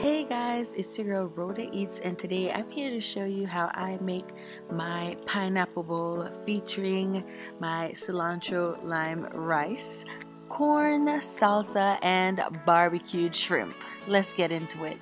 Hey guys, it's your girl Rhoda Eats, and today I'm here to show you how I make my pineapple bowl featuring my cilantro-lime rice, corn, salsa, and barbecued shrimp. Let's get into it.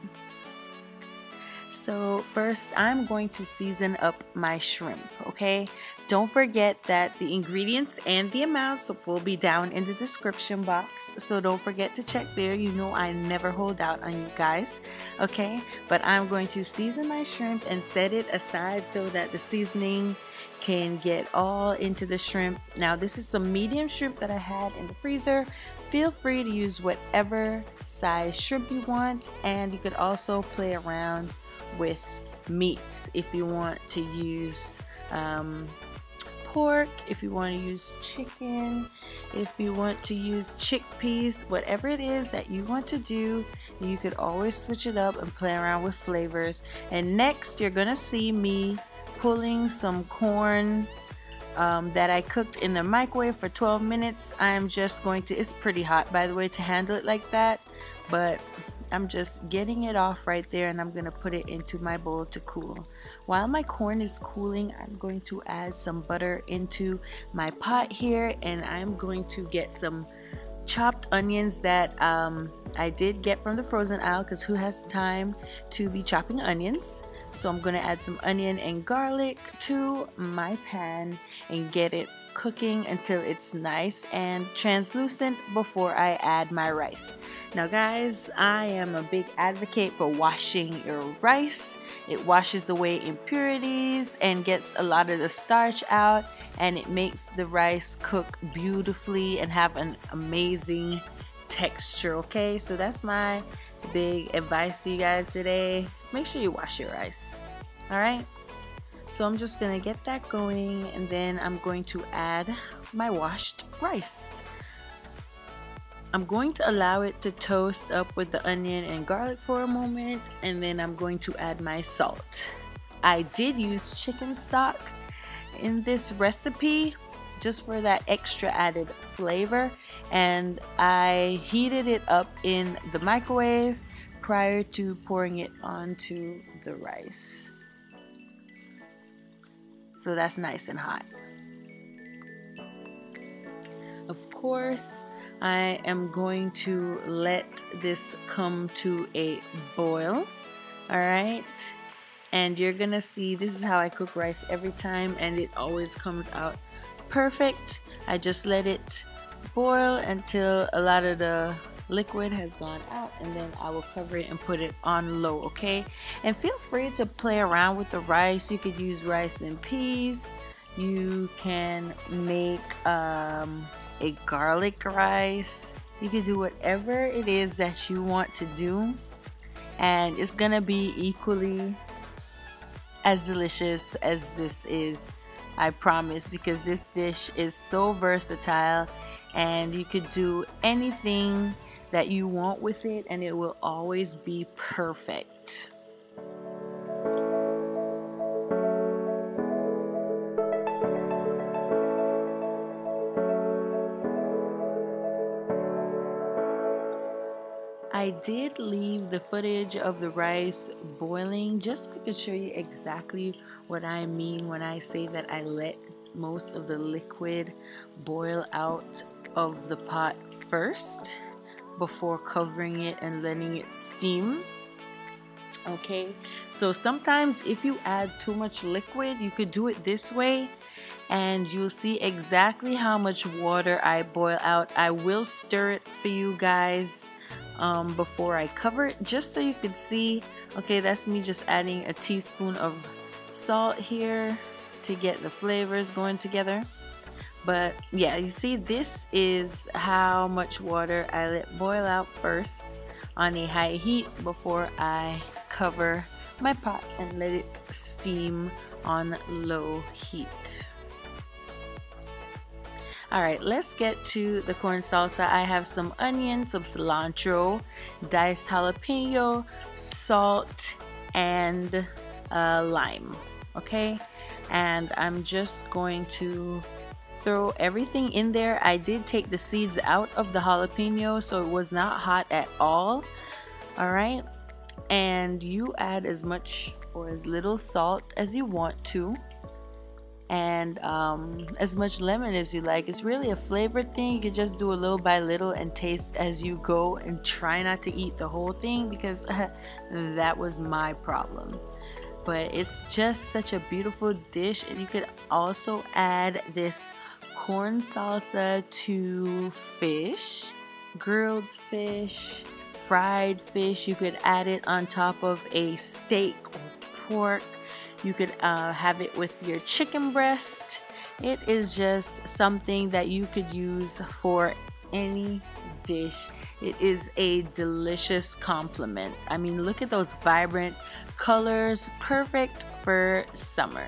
So first, I'm going to season up my shrimp, okay? Don't forget that the ingredients and the amounts will be down in the description box, so don't forget to check there. You know I never hold out on you guys, okay? But I'm going to season my shrimp and set it aside so that the seasoning can get all into the shrimp. Now this is some medium shrimp that I had in the freezer. Feel free to use whatever size shrimp you want, and you could also play around with meats if you want to use pork, if you want to use chicken, if you want to use chickpeas, whatever it is that you want to do, you could always switch it up and play around with flavors. And next you're gonna see me pulling some corn that I cooked in the microwave for 12 minutes. I'm just going to, it's pretty hot by the way to handle it like that, but I'm just getting it off right there, and I'm gonna put it into my bowl to cool. While my corn is cooling, I'm going to add some butter into my pot here, and I'm going to get some chopped onions that I did get from the frozen aisle, because who has time to be chopping onions? So I'm gonna add some onion and garlic to my pan and get it cooking until it's nice and translucent before I add my rice. Now guys, I am a big advocate for washing your rice. It washes away impurities and gets a lot of the starch out, and it makes the rice cook beautifully and have an amazing texture, okay? So that's my big advice to you guys today. Make sure you wash your rice. Alright, so I'm just gonna get that going, and then I'm going to add my washed rice. I'm going to allow it to toast up with the onion and garlic for a moment, and then I'm going to add my salt. I did use chicken stock in this recipe just for that extra added flavor, and I heated it up in the microwave prior to pouring it onto the rice. So that's nice and hot. Of course, I am going to let this come to a boil. Alright, and you're gonna see this is how I cook rice every time, and it always comes out perfect. I just let it boil until a lot of the liquid has gone out, and then I will cover it and put it on low, okay? And feel free to play around with the rice. You could use rice and peas. You can make a garlic rice. You can do whatever it is that you want to do, and it's gonna be equally as delicious as this is, I promise, because this dish is so versatile and you could do anything that you want with it and it will always be perfect. I did leave the footage of the rice boiling just so I could show you exactly what I mean when I say that I let most of the liquid boil out of the pot first before covering it and letting it steam. Okay, so sometimes if you add too much liquid, you could do it this way and you'll see exactly how much water I boil out. I will stir it for you guys before I cover it, just so you could see. Okay, that's me just adding a teaspoon of salt here to get the flavors going together. But yeah, you see, this is how much water I let boil out first on a high heat before I cover my pot and let it steam on low heat. Alright, let's get to the corn salsa. I have some onions, some cilantro, diced jalapeno, salt, and lime. Okay, and I'm just going to throw everything in there. I did take the seeds out of the jalapeno, so it was not hot at all. All right, and you add as much or as little salt as you want to, and as much lemon as you like. It's really a flavor thing. You can just do a little by little and taste as you go, and try not to eat the whole thing, because that was my problem. But it's just such a beautiful dish. And you could also add this corn salsa to fish, grilled fish, fried fish. You could add it on top of a steak or pork. You could have it with your chicken breast. It is just something that you could use for any dish. It is a delicious complement. I mean, look at those vibrant colors, perfect for summer.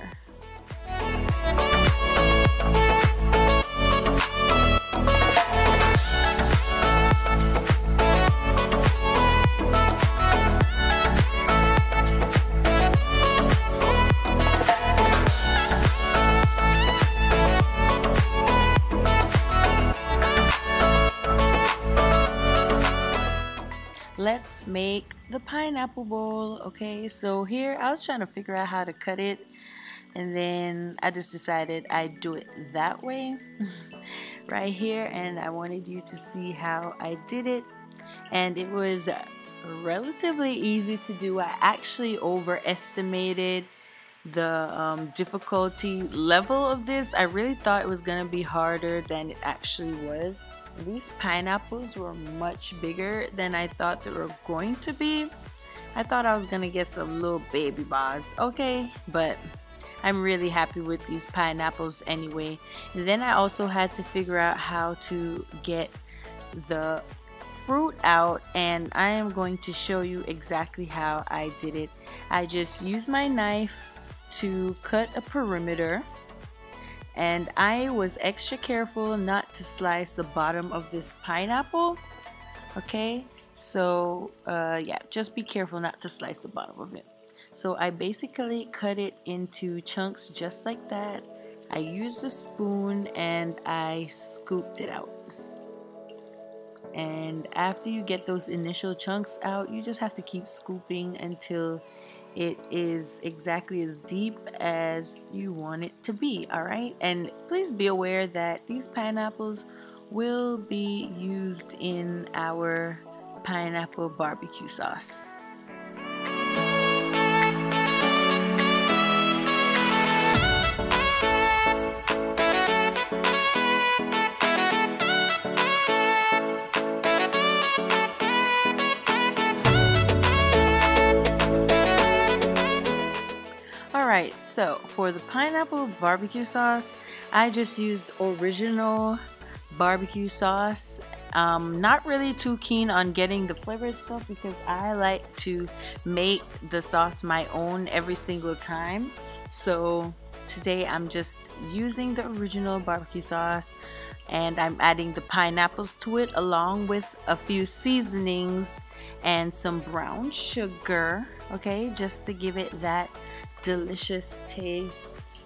Let's make the pineapple bowl. Okay, so here I was trying to figure out how to cut it, and then I just decided I'd do it that way right here, and I wanted you to see how I did it. And it was relatively easy to do. I actually overestimated the difficulty level of this. I really thought it was gonna be harder than it actually was. These pineapples were much bigger than I thought they were going to be. I thought I was gonna get some little baby bars, okay, but I'm really happy with these pineapples anyway. And then I also had to figure out how to get the fruit out, and I am going to show you exactly how I did it. I just used my knife to cut a perimeter, and I was extra careful not to slice the bottom of this pineapple. Okay, so yeah, just be careful not to slice the bottom of it. So I basically cut it into chunks just like that. I used a spoon and I scooped it out. And after you get those initial chunks out, you just have to keep scooping until it is exactly as deep as you want it to be. All right, and please be aware that these pineapples will be used in our pineapple barbecue sauce. Alright, so for the pineapple barbecue sauce, I just used original barbecue sauce. Not really too keen on getting the flavored stuff because I like to make the sauce my own every single time. So today I'm just using the original barbecue sauce, and I'm adding the pineapples to it along with a few seasonings and some brown sugar, okay, just to give it that delicious taste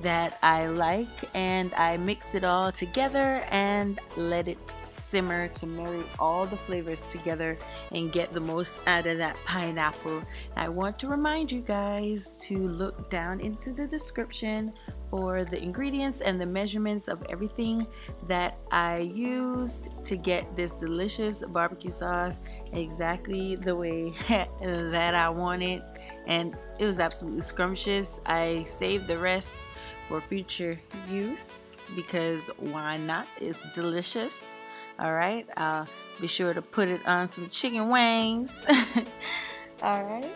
that I like. And I mix it all together and let it simmer to marry all the flavors together and get the most out of that pineapple. I want to remind you guys to look down into the description for the ingredients and the measurements of everything that I used to get this delicious barbecue sauce exactly the way that I want it. And it was absolutely scrumptious. I saved the rest for future use because why not? It's delicious. All right, I'll be sure to put it on some chicken wings. All right.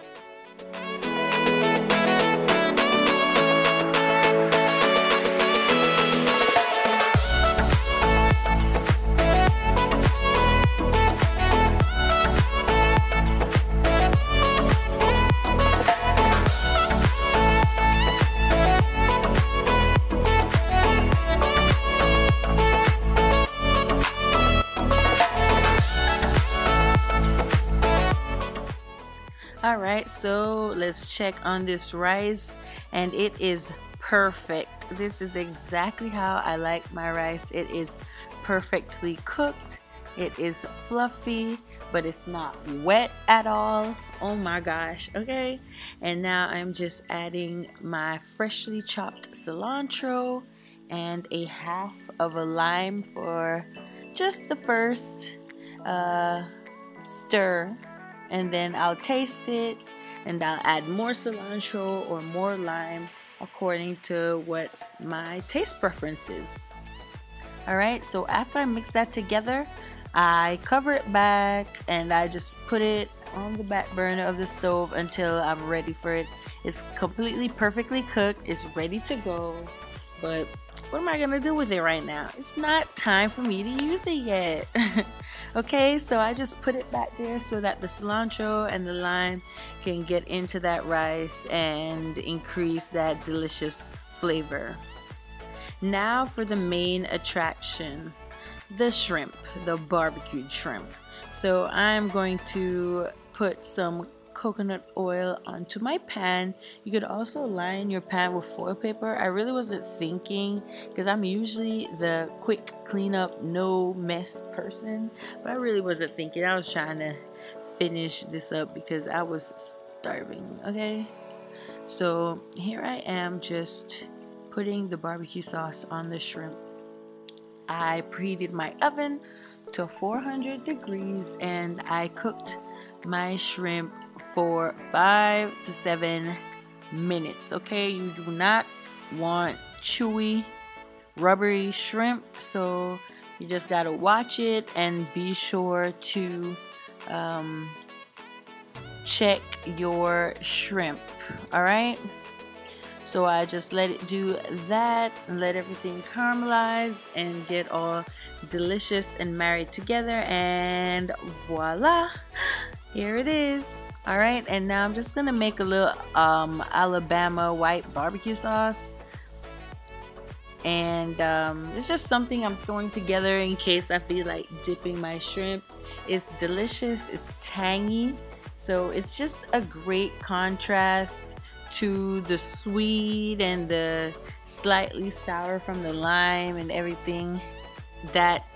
Alright, so let's check on this rice, and it is perfect. This is exactly how I like my rice. It is perfectly cooked, It is fluffy, but it's not wet at all. Oh my gosh, okay? And now I'm just adding my freshly chopped cilantro and a half of a lime for just the first stir. And then I'll taste it and I'll add more cilantro or more lime according to what my taste preference is. Alright, so after I mix that together, I cover it back and I just put it on the back burner of the stove until I'm ready for it. It's completely perfectly cooked. It's ready to go. But what am I gonna do with it right now? It's not time for me to use it yet. Okay, so I just put it back there so that the cilantro and the lime can get into that rice and increase that delicious flavor. Now for the main attraction, the shrimp, the barbecued shrimp. So I'm going to put some coconut oil onto my pan. You could also line your pan with foil paper. I really wasn't thinking because I'm usually the quick cleanup, no mess person, but I really wasn't thinking. I was trying to finish this up because I was starving. Okay, so here I am just putting the barbecue sauce on the shrimp. I preheated my oven to 400 degrees and I cooked my shrimp for 5 to 7 minutes. Okay, you do not want chewy, rubbery shrimp, so you just gotta watch it and be sure to check your shrimp. All right. So I just let it do that and let everything caramelize and get all delicious and married together, and voila, here it is. All right, and now I'm just gonna make a little Alabama white barbecue sauce, and it's just something I'm throwing together in case I feel like dipping my shrimp. It's delicious, it's tangy, so it's just a great contrast to the sweet and the slightly sour from the lime and everything that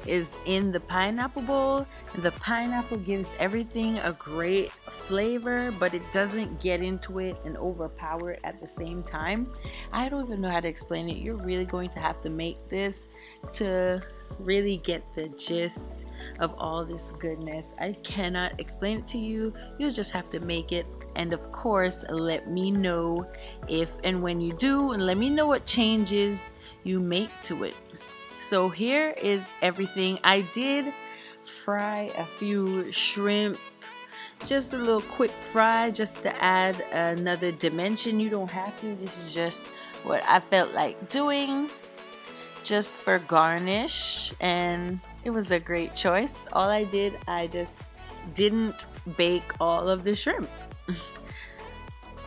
is in the pineapple bowl. The pineapple gives everything a great flavor, but it doesn't get into it and overpower it at the same time. I don't even know how to explain it. You're really going to have to make this to really get the gist of all this goodness. I cannot explain it to you. You'll just have to make it, and of course let me know if and when you do, and let me know what changes you make to it. So here is everything. I did fry a few shrimp, just a little quick fry just to add another dimension. You don't have to. This is just what I felt like doing, just for garnish, and it was a great choice. All I did, I just didn't bake all of the shrimp.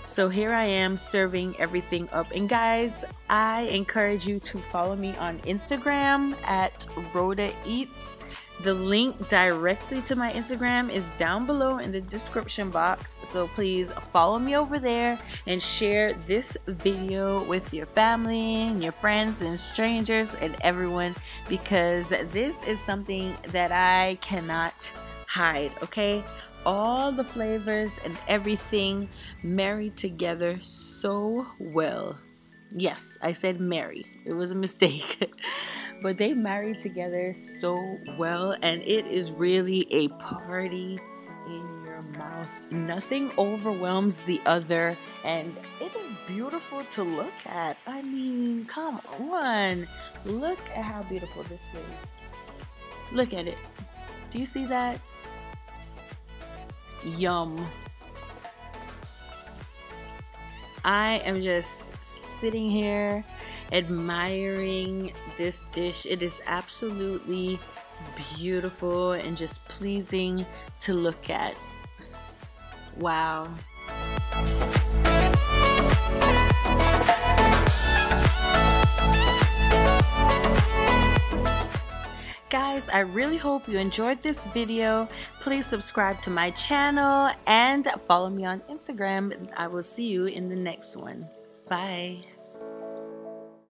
So here I am serving everything up. And guys, I encourage you to follow me on Instagram at Rhoda Eats. The link directly to my Instagram is down below in the description box. So please follow me over there and share this video with your family and your friends and strangers and everyone, because this is something that I cannot hide, okay? All the flavors and everything married together so well. Yes, I said marry. It was a mistake. But they marry together so well, and it is really a party in your mouth. Nothing overwhelms the other, and it is beautiful to look at. I mean, come on. Look at how beautiful this is. Look at it. Do you see that? Yum. I am just sitting here admiring this dish. It is absolutely beautiful and just pleasing to look at. Wow. Guys, I really hope you enjoyed this video. Please subscribe to my channel and follow me on Instagram. I will see you in the next one. Bye.